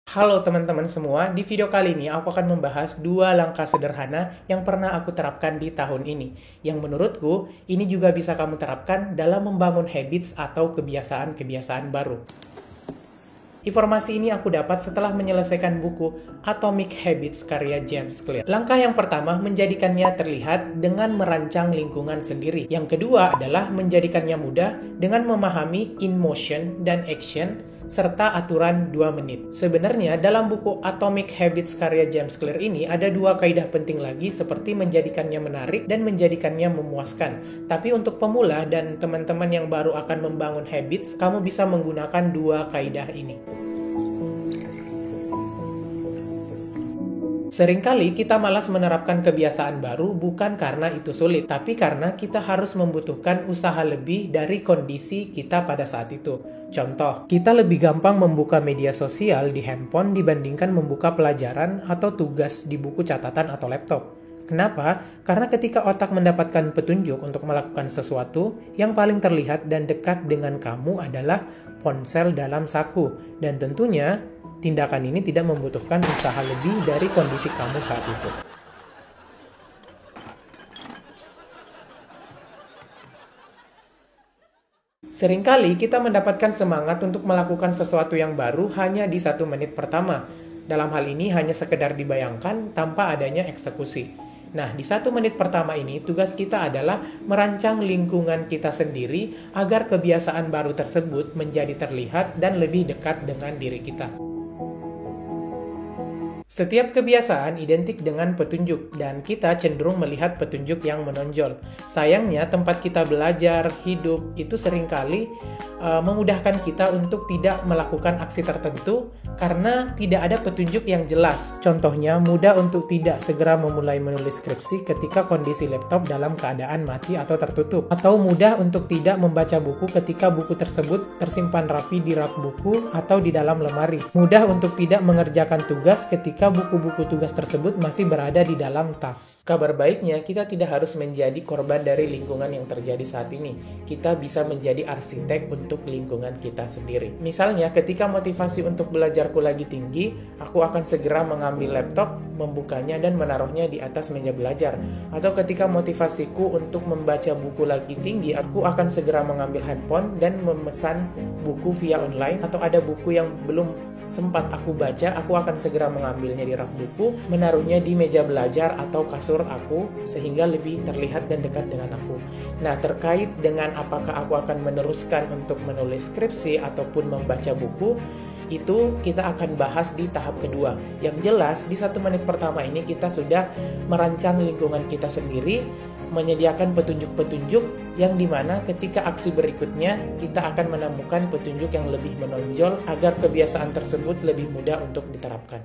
Halo teman-teman semua, di video kali ini aku akan membahas 2 langkah sederhana yang pernah aku terapkan di tahun ini. Yang menurutku, ini juga bisa kamu terapkan dalam membangun habits atau kebiasaan-kebiasaan baru. Informasi ini aku dapat setelah menyelesaikan buku Atomic Habits karya James Clear. Langkah yang pertama menjadikannya terlihat dengan merancang lingkungan sendiri. Yang kedua adalah menjadikannya mudah dengan memahami in motion dan action serta aturan 2 menit. Sebenarnya dalam buku Atomic Habits karya James Clear ini ada 2 kaidah penting lagi seperti menjadikannya menarik dan menjadikannya memuaskan. Tapi untuk pemula dan teman-teman yang baru akan membangun habits, kamu bisa menggunakan 2 kaidah ini. Seringkali kita malas menerapkan kebiasaan baru bukan karena itu sulit, tapi karena kita harus membutuhkan usaha lebih dari kondisi kita pada saat itu. Contoh, kita lebih gampang membuka media sosial di handphone dibandingkan membuka pelajaran atau tugas di buku catatan atau laptop. Kenapa? Karena ketika otak mendapatkan petunjuk untuk melakukan sesuatu, yang paling terlihat dan dekat dengan kamu adalah ponsel dalam saku. Dan tentunya, tindakan ini tidak membutuhkan usaha lebih dari kondisi kamu saat itu. Seringkali kita mendapatkan semangat untuk melakukan sesuatu yang baru hanya di 1 menit pertama. Dalam hal ini hanya sekedar dibayangkan tanpa adanya eksekusi. Nah, di 1 menit pertama ini tugas kita adalah merancang lingkungan kita sendiri agar kebiasaan baru tersebut menjadi terlihat dan lebih dekat dengan diri kita. Setiap kebiasaan identik dengan petunjuk, dan kita cenderung melihat petunjuk yang menonjol. Sayangnya, tempat kita belajar, hidup, itu seringkali memudahkan kita untuk tidak melakukan aksi tertentu karena tidak ada petunjuk yang jelas. Contohnya, mudah untuk tidak segera memulai menulis skripsi ketika kondisi laptop dalam keadaan mati atau tertutup. Atau mudah untuk tidak membaca buku ketika buku tersebut tersimpan rapi di rak buku atau di dalam lemari. Mudah untuk tidak mengerjakan tugas ketika buku-buku tugas tersebut masih berada di dalam tas. Kabar baiknya, kita tidak harus menjadi korban dari lingkungan yang terjadi saat ini. Kita bisa menjadi arsitek untuk lingkungan kita sendiri. Misalnya, ketika motivasi untuk belajarku lagi tinggi, aku akan segera mengambil laptop, membukanya dan menaruhnya di atas meja belajar. Atau ketika motivasiku untuk membaca buku lagi tinggi, aku akan segera mengambil handphone dan memesan buku via online. Atau ada buku yang belum sempat aku baca, aku akan segera mengambilnya di rak buku, menaruhnya di meja belajar atau kasur aku, sehingga lebih terlihat dan dekat dengan aku. Nah, terkait dengan apakah aku akan meneruskan untuk menulis skripsi ataupun membaca buku, itu kita akan bahas di tahap kedua. Yang jelas, di 1 menit pertama ini kita sudah merancang lingkungan kita sendiri, menyediakan petunjuk-petunjuk yang dimana ketika aksi berikutnya kita akan menemukan petunjuk yang lebih menonjol agar kebiasaan tersebut lebih mudah untuk diterapkan.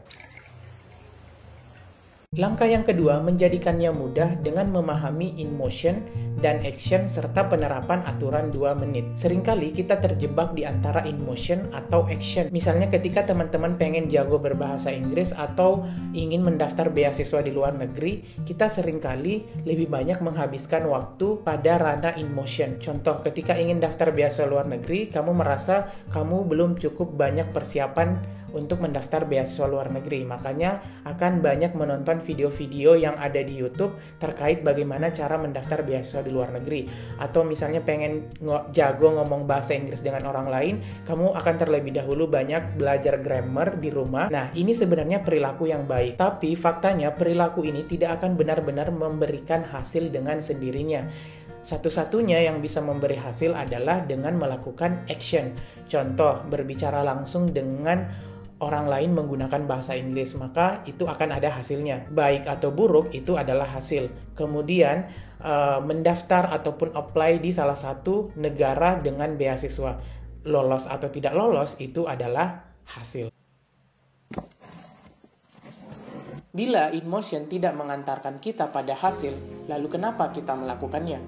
Langkah yang kedua, menjadikannya mudah dengan memahami in motion dan action serta penerapan aturan 2 menit. Seringkali kita terjebak di antara in motion atau action. Misalnya ketika teman-teman pengen jago berbahasa Inggris atau ingin mendaftar beasiswa di luar negeri, kita seringkali lebih banyak menghabiskan waktu pada ranah in motion. Contoh, ketika ingin daftar beasiswa luar negeri, kamu merasa kamu belum cukup banyak persiapan untuk mendaftar beasiswa luar negeri. Makanya akan banyak menonton video-video yang ada di YouTube terkait bagaimana cara mendaftar beasiswa di luar negeri. Atau misalnya pengen jago ngomong bahasa Inggris dengan orang lain, kamu akan terlebih dahulu banyak belajar grammar di rumah. Nah, ini sebenarnya perilaku yang baik. Tapi faktanya perilaku ini tidak akan benar-benar memberikan hasil dengan sendirinya. Satu-satunya yang bisa memberi hasil adalah dengan melakukan action. Contoh, berbicara langsung dengan orang lain menggunakan bahasa Inggris, maka itu akan ada hasilnya. Baik atau buruk, itu adalah hasil. Kemudian, mendaftar ataupun apply di salah satu negara dengan beasiswa. Lolos atau tidak lolos, itu adalah hasil. Bila in motion tidak mengantarkan kita pada hasil, lalu kenapa kita melakukannya?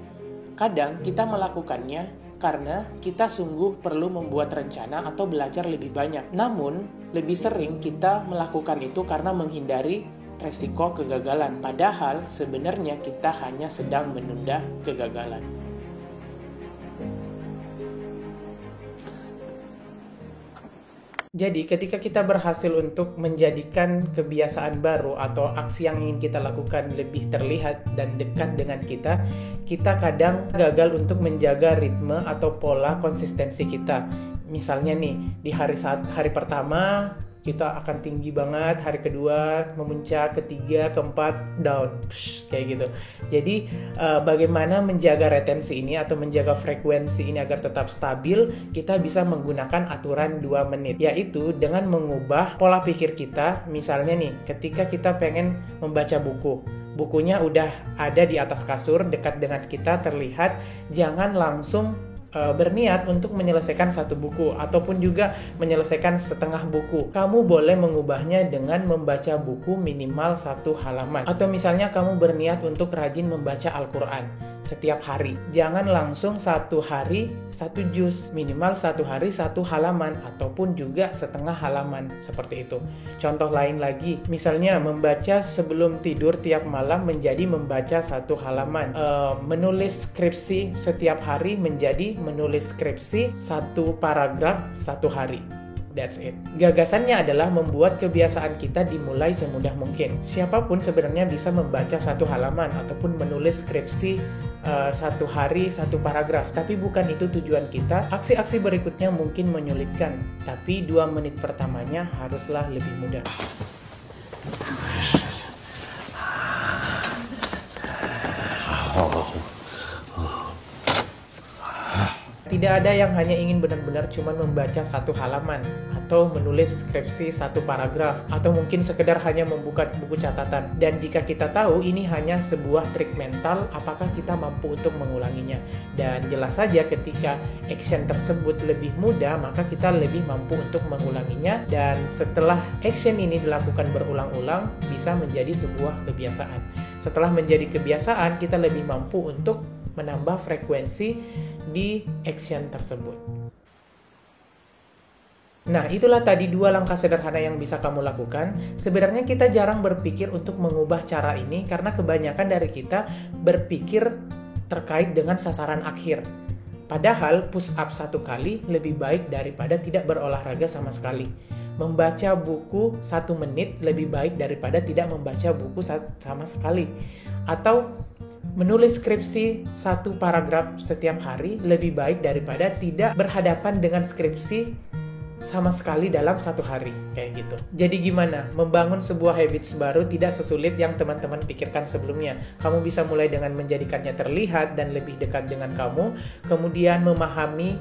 Kadang kita melakukannya karena kita sungguh perlu membuat rencana atau belajar lebih banyak. Namun, lebih sering kita melakukan itu karena menghindari resiko kegagalan. Padahal sebenarnya kita hanya sedang menunda kegagalan. Jadi ketika kita berhasil untuk menjadikan kebiasaan baru atau aksi yang ingin kita lakukan lebih terlihat dan dekat dengan kita, kita kadang gagal untuk menjaga ritme atau pola konsistensi kita. Misalnya nih, di hari pertama kita akan tinggi banget, hari kedua memuncak, ketiga, keempat down, kayak gitu. Jadi bagaimana menjaga retensi ini atau menjaga frekuensi ini agar tetap stabil, kita bisa menggunakan aturan 2 menit, yaitu dengan mengubah pola pikir kita. Misalnya nih, ketika kita pengen membaca bukunya udah ada di atas kasur, dekat dengan kita, terlihat, jangan langsung berniat untuk menyelesaikan satu buku ataupun juga menyelesaikan setengah buku. Kamu boleh mengubahnya dengan membaca buku minimal 1 halaman. Atau misalnya kamu berniat untuk rajin membaca Al-Quran setiap hari. Jangan langsung 1 hari 1 juz, minimal 1 hari 1 halaman ataupun juga setengah halaman, seperti itu. Contoh lain lagi, misalnya membaca sebelum tidur tiap malam menjadi membaca 1 halaman. Menulis skripsi setiap hari menjadi menulis skripsi 1 paragraf 1 hari. That's it. Gagasannya adalah membuat kebiasaan kita dimulai semudah mungkin. Siapapun sebenarnya bisa membaca 1 halaman ataupun menulis skripsi 1 hari 1 paragraf. Tapi bukan itu tujuan kita. Aksi-aksi berikutnya mungkin menyulitkan, tapi 2 menit pertamanya haruslah lebih mudah. Tidak ada yang hanya ingin benar-benar cuma membaca 1 halaman atau menulis skripsi 1 paragraf atau mungkin sekedar hanya membuka buku catatan. Dan jika kita tahu ini hanya sebuah trik mental, apakah kita mampu untuk mengulanginya? Dan jelas saja ketika action tersebut lebih mudah, maka kita lebih mampu untuk mengulanginya. Dan setelah action ini dilakukan berulang-ulang, bisa menjadi sebuah kebiasaan. Setelah menjadi kebiasaan, kita lebih mampu untuk menambah frekuensi di action tersebut. Nah, itulah tadi 2 langkah sederhana yang bisa kamu lakukan. Sebenarnya kita jarang berpikir untuk mengubah cara ini karena kebanyakan dari kita berpikir terkait dengan sasaran akhir. Padahal push up 1 kali lebih baik daripada tidak berolahraga sama sekali. Membaca buku 1 menit lebih baik daripada tidak membaca buku sama sekali. Atau menulis skripsi 1 paragraf setiap hari lebih baik daripada tidak berhadapan dengan skripsi sama sekali dalam 1 hari, kayak gitu. Jadi gimana? Membangun sebuah habits baru tidak sesulit yang teman-teman pikirkan sebelumnya. Kamu bisa mulai dengan menjadikannya terlihat dan lebih dekat dengan kamu, kemudian memahami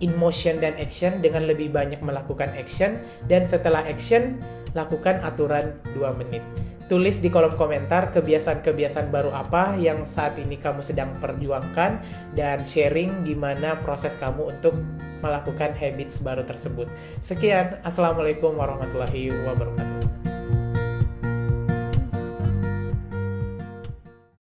in motion dan action dengan lebih banyak melakukan action, dan setelah action, lakukan aturan 2 menit. Tulis di kolom komentar kebiasaan-kebiasaan baru apa yang saat ini kamu sedang perjuangkan dan sharing gimana proses kamu untuk melakukan habits baru tersebut. Sekian, Assalamualaikum warahmatullahi wabarakatuh.